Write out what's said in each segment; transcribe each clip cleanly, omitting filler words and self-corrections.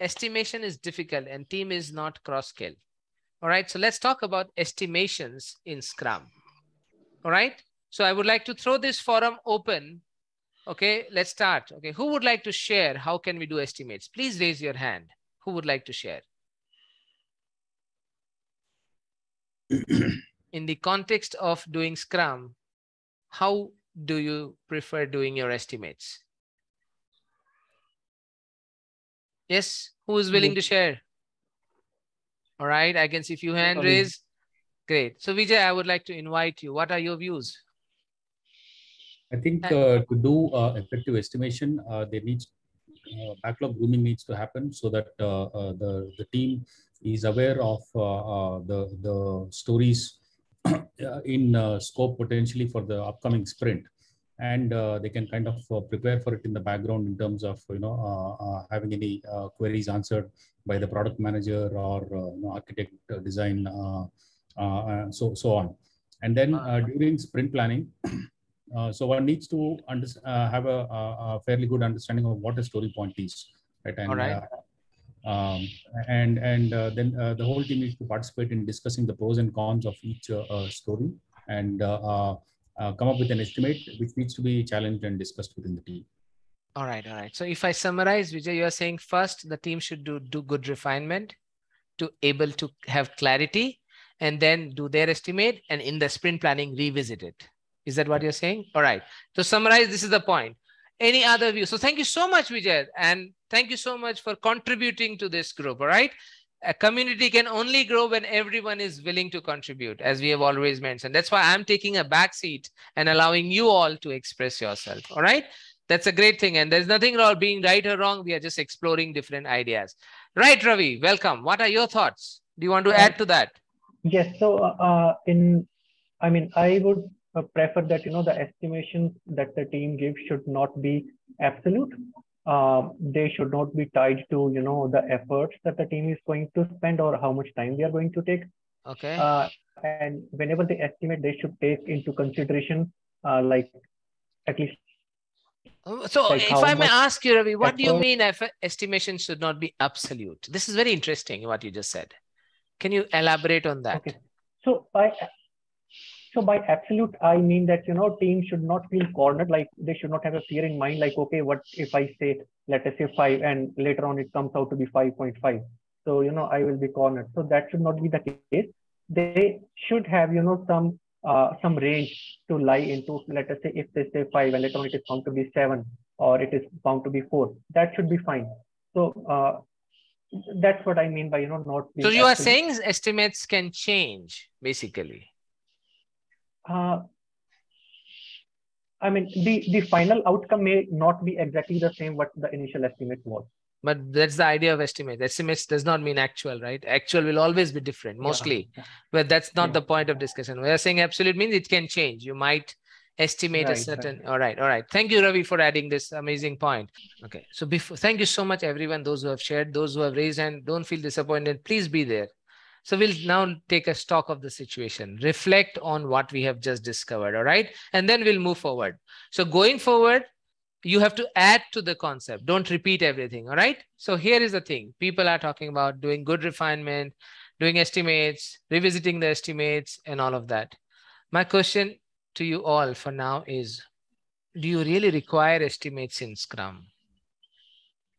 estimation is difficult and team is not cross-skill. All right, so let's talk about estimations in Scrum. All right, so I would like to throw this forum open. Okay, let's start. Okay, who would like to share how can we do estimates? Please raise your hand. Who would like to share? In the context of doing Scrum, how do you prefer doing your estimates? Yes, who is willing to share? All right, I can see a few hand raised. Great. So Vijay, I would like to invite you. What are your views? I think to do effective estimation, there needs backlog grooming needs to happen so that the team is aware of the stories in scope potentially for the upcoming sprint, and they can kind of prepare for it in the background in terms of having any queries answered by the product manager or architect, design, so on. And then during sprint planning, so one needs to have a fairly good understanding of what a story point is, right? And all right. Then the whole team needs to participate in discussing the pros and cons of each story, and come up with an estimate which needs to be challenged and discussed within the team. All right, all right. So if I summarize, Vijay, you are saying first the team should do good refinement to able to have clarity, and then do their estimate, and in the sprint planning revisit it. Is that what you're saying? All right. To summarize, this is the point. Any other view? So thank you so much, Vijay, and thank you so much for contributing to this group. All right. A community can only grow when everyone is willing to contribute, as we have always mentioned. That's why I'm taking a back seat and allowing you all to express yourself. All right. That's a great thing. And there's nothing wrong being right or wrong. We are just exploring different ideas. Right, Ravi, welcome. What are your thoughts? Do you want to add to that? Yes. So I would prefer that, the estimations that the team gives should not be absolute. They should not be tied to, the efforts that the team is going to spend or how much time we are going to take. Okay. And whenever they estimate, they should take into consideration, like at least. So like if I may ask you, Ravi, what do you mean if estimation should not be absolute? This is very interesting, what you just said. Can you elaborate on that? Okay. So by absolute, I mean that, teams should not feel cornered, like they should not have a fear in mind, like, okay, what if I say, let us say 5 and later on it comes out to be 5.5. So, I will be cornered. So that should not be the case. They should have, some range to lie into. Let us say if they say 5 and later on it is found to be 7 or it is found to be 4, that should be fine. So that's what I mean by, not being. So you are saying estimates can change, basically. I mean, the final outcome may not be exactly the same what the initial estimate was. But that's the idea of estimates. Estimates does not mean actual, right? Actual will always be different, mostly. Yeah. But that's not the point of discussion. We are saying absolute means it can change. You might estimate a certain. Right. All right. Thank you, Ravi, for adding this amazing point. Okay. So thank you so much, everyone. Those who have shared, those who have raised hand, don't feel disappointed. Please be there. So we'll now take a stock of the situation, reflect on what we have just discovered. All right. And then we'll move forward. So going forward, you have to add to the concept. Don't repeat everything. All right. So here is the thing. People are talking about doing good refinement, doing estimates, revisiting the estimates, and all of that. My question to you all for now is, do you really require estimates in Scrum?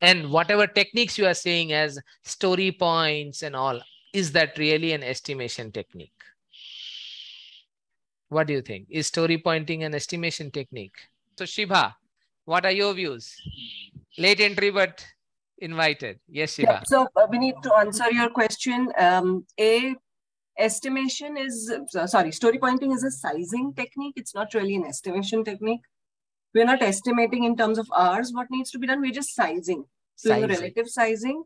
And whatever techniques you are saying as story points and all, is that really an estimation technique? What do you think? Is story pointing an estimation technique? So Shibha, what are your views? Late entry, but invited. Yes, Shiva. Yeah, so we need to answer your question. Estimation is, story pointing is a sizing technique. It's not really an estimation technique. We're not estimating in terms of hours what needs to be done. We're just sizing, doing relative sizing.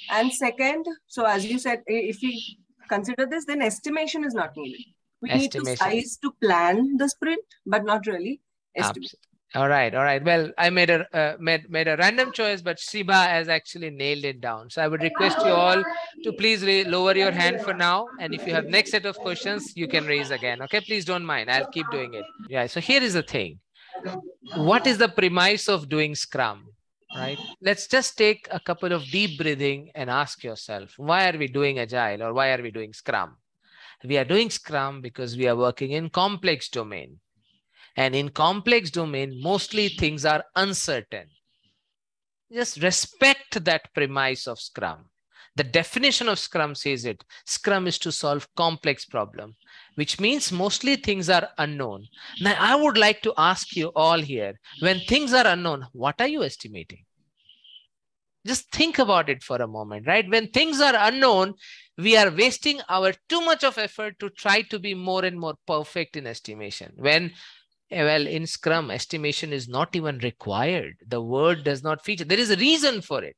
And second, so as you said, if we consider this, then estimation is not needed. We need to size to plan the sprint, but not really estimate. All right. Well, I made a random choice, but Shiba has actually nailed it down. So I would request you all to please lower your hand for now. And if you have next set of questions, you can raise again. Okay, please don't mind. I'll keep doing it. Yeah. So here is the thing. What is the premise of doing Scrum? right? Let's just take a couple of deep breathing and ask yourself, why are we doing Agile or why are we doing Scrum? We are doing Scrum because we are working in complex domain. And in complex domain, mostly things are uncertain. Just respect that premise of Scrum. The definition of Scrum says it. Scrum is to solve complex problem, which means mostly things are unknown. Now, I would like to ask you all here, when things are unknown, what are you estimating? Just think about it for a moment, right? When things are unknown, we are wasting our too much of effort to try to be more and more perfect in estimation. When well, in Scrum, estimation is not even required. The word does not feature. There is a reason for it.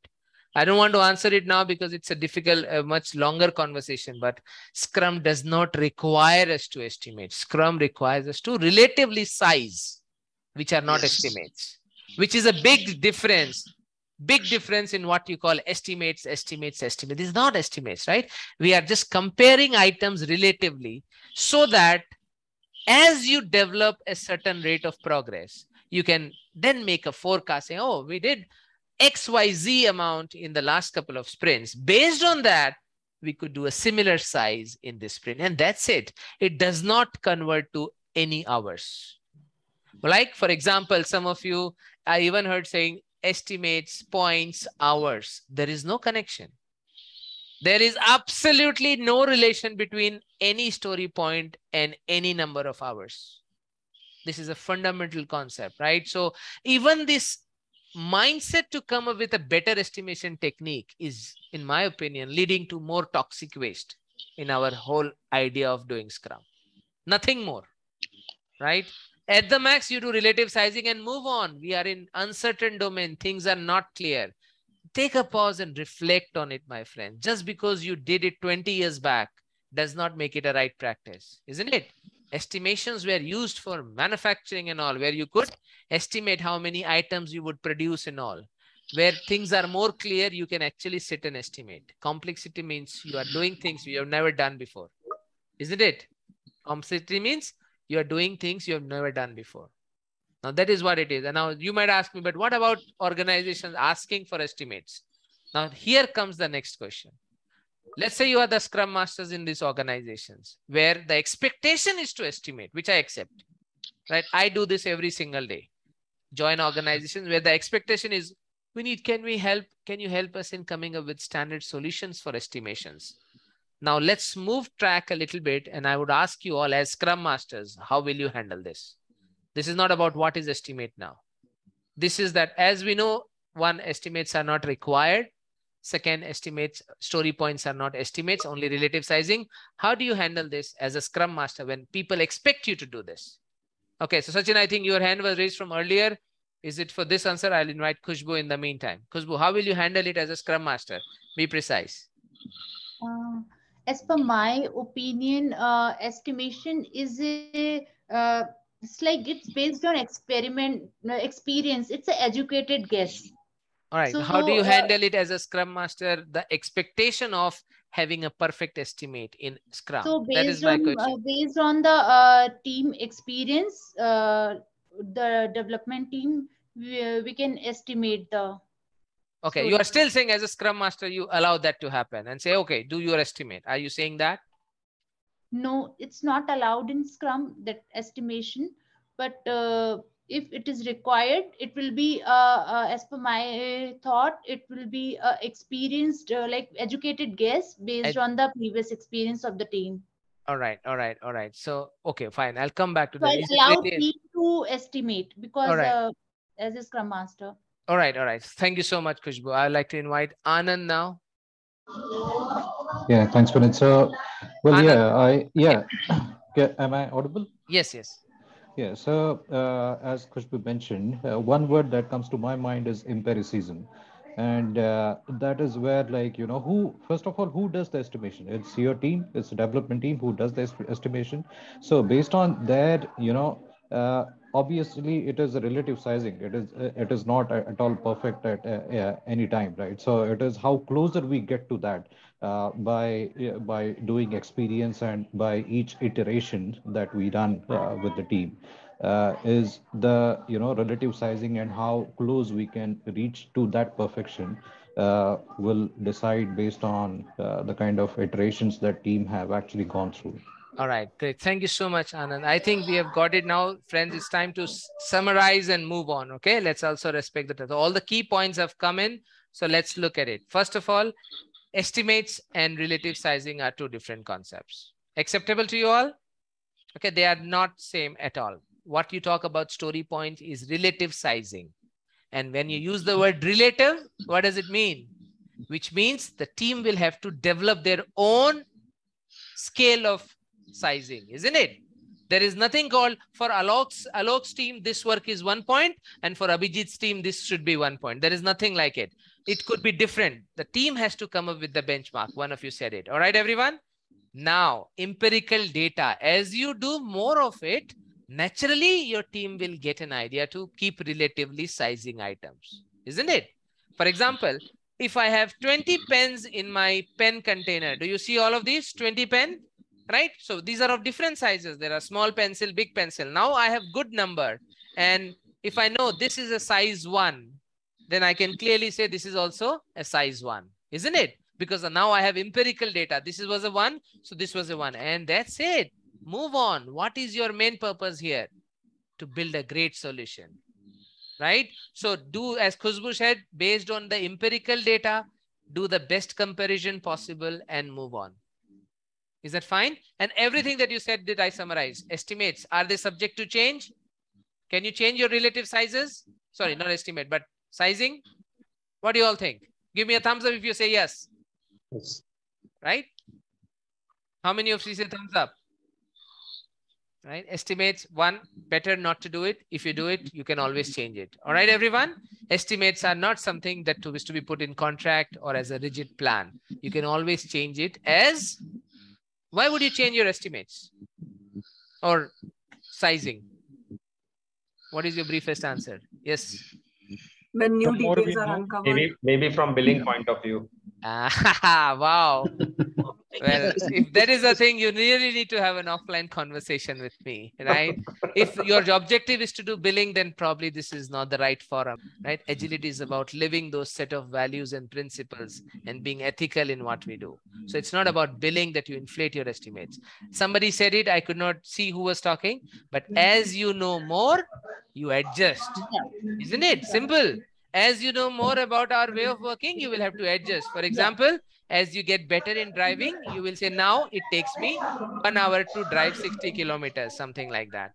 I don't want to answer it now because it's a difficult, much longer conversation, but Scrum does not require us to estimate. Scrum requires us to relatively size, which are not estimates, which is a big difference. Big difference in what you call estimates. This is not estimates, right? We are just comparing items relatively so that as you develop a certain rate of progress, you can then make a forecast saying, oh, we did XYZ amount in the last couple of sprints. Based on that, we could do a similar size in this sprint. And that's it. It does not convert to any hours. Like, for example, some of you, I even heard saying estimates, points, hours. There is no connection. There is absolutely no relation between any story point and any number of hours. This is a fundamental concept, right? So even this mindset to come up with a better estimation technique is, in my opinion, leading to more toxic waste in our whole idea of doing Scrum. Nothing more, right? At the max, you do relative sizing and move on. We are in uncertain domain. Things are not clear. Take a pause and reflect on it, my friend. Just because you did it 20 years back does not make it a right practice, isn't it? Estimations were used for manufacturing and all, where you could estimate how many items you would produce and all. Where things are more clear, you can actually sit and estimate. Complexity means you are doing things you have never done before, isn't it? Complexity means you are doing things you have never done before. Now that is what it is. And now you might ask me, but what about organizations asking for estimates? Now here comes the next question. Let's say you are the Scrum Masters in these organizations where the expectation is to estimate, which I accept, right? I do this every single day. Join organizations where the expectation is, can you help us in coming up with standard solutions for estimations? Now let's move track a little bit. And I would ask you all as Scrum Masters, how will you handle this? This is not about what is estimate now. This is that, as we know, one, estimates are not required. Second, estimates, story points are not estimates, only relative sizing. How do you handle this as a Scrum Master when people expect you to do this? Okay, so Sachin, I think your hand was raised from earlier. Is it for this answer? I'll invite Khushbu in the meantime. Khushbu, how will you handle it as a Scrum Master? Be precise. As per my opinion, estimation is it's like it's based on experience. It's an educated guess. All right. So, how do you handle it as a Scrum Master? The expectation of having a perfect estimate in Scrum. So that is my question. Based on the team experience, the development team, we can estimate the. Okay, you are still saying as a Scrum Master, you allow that to happen and say, okay, do your estimate. Are you saying that? No, it's not allowed in Scrum, that estimation. But if it is required, it will be, as per my thought, it will be experienced, like educated guess based on the previous experience of the team. All right, all right, all right. So, okay, fine. I'll come back to that. So allow team to estimate because as a Scrum Master. All right, all right. Thank you so much, Khushbu. I'd like to invite Anand now. Yeah, thanks, Vineet. So, well, Anand. Yeah. Am I audible? Yes, yes. Yeah. So, as Khushbu mentioned, one word that comes to my mind is empiricism. And that is where, like, first of all, who does the estimation? It's your team, it's the development team who does the estimation. So based on that, obviously it is a relative sizing. It is not at all perfect at any time, right? So it is how closer we get to that by doing experience and by each iteration that we run with the team. is the relative sizing, and how close we can reach to that perfection will decide based on the kind of iterations that team have actually gone through. All right, great. Thank you so much, Anand. I think we have got it now, friends. It's time to summarize and move on. Okay, let's also respect that all the key points have come in. So let's look at it. First of all, estimates and relative sizing are two different concepts. Acceptable to you all? Okay, they are not same at all. What you talk about story point is relative sizing. And when you use the word relative, what does it mean? Which means the team will have to develop their own scale of sizing, isn't it? There is nothing called for Alok's team, this work is 1 point, and for Abhijit's team, this should be 1 point. There is nothing like it. It could be different. The team has to come up with the benchmark. One of you said it. All right, everyone? Now, empirical data. As you do more of it, naturally, your team will get an idea to keep relatively sizing items, isn't it? For example, if I have 20 pens in my pen container, do you see all of these 20 pen? Right? So these are of different sizes. There are small pencil, big pencil. Now I have good number. And if I know this is a size 1, then I can clearly say this is also a size 1, isn't it? Because now I have empirical data. This was a 1, so this was a 1. And that's it. Move on. What is your main purpose here? To build a great solution, right? So do, as Khushbu said, based on the empirical data, do the best comparison possible and move on. Is that fine? And everything that you said, did I summarize? Estimates, are they subject to change? Can you change your relative sizes? Sorry, not estimate, but sizing. What do you all think? Give me a thumbs up if you say yes. Yes. Right? How many of you say thumbs up? Right? Estimates, 1, better not to do it. If you do it, you can always change it. All right, everyone? Estimates are not something that is to be put in contract or as a rigid plan. You can always change it as, why would you change your estimates or sizing? What is your briefest answer? Yes. When new The more we details are know, uncovered. maybe from billing point of view. Wow. Well, if that is a thing, you really need to have an offline conversation with me, right? If your objective is to do billing, then probably this is not the right forum, right? Agility is about living those set of values and principles and being ethical in what we do. So it's not about billing that you inflate your estimates. Somebody said it, I could not see who was talking, but as you know more, you adjust. Isn't it? Simple. As you know more about our way of working, you will have to adjust. For example, as you get better in driving, you will say, now it takes me 1 hour to drive 60 kilometers, something like that.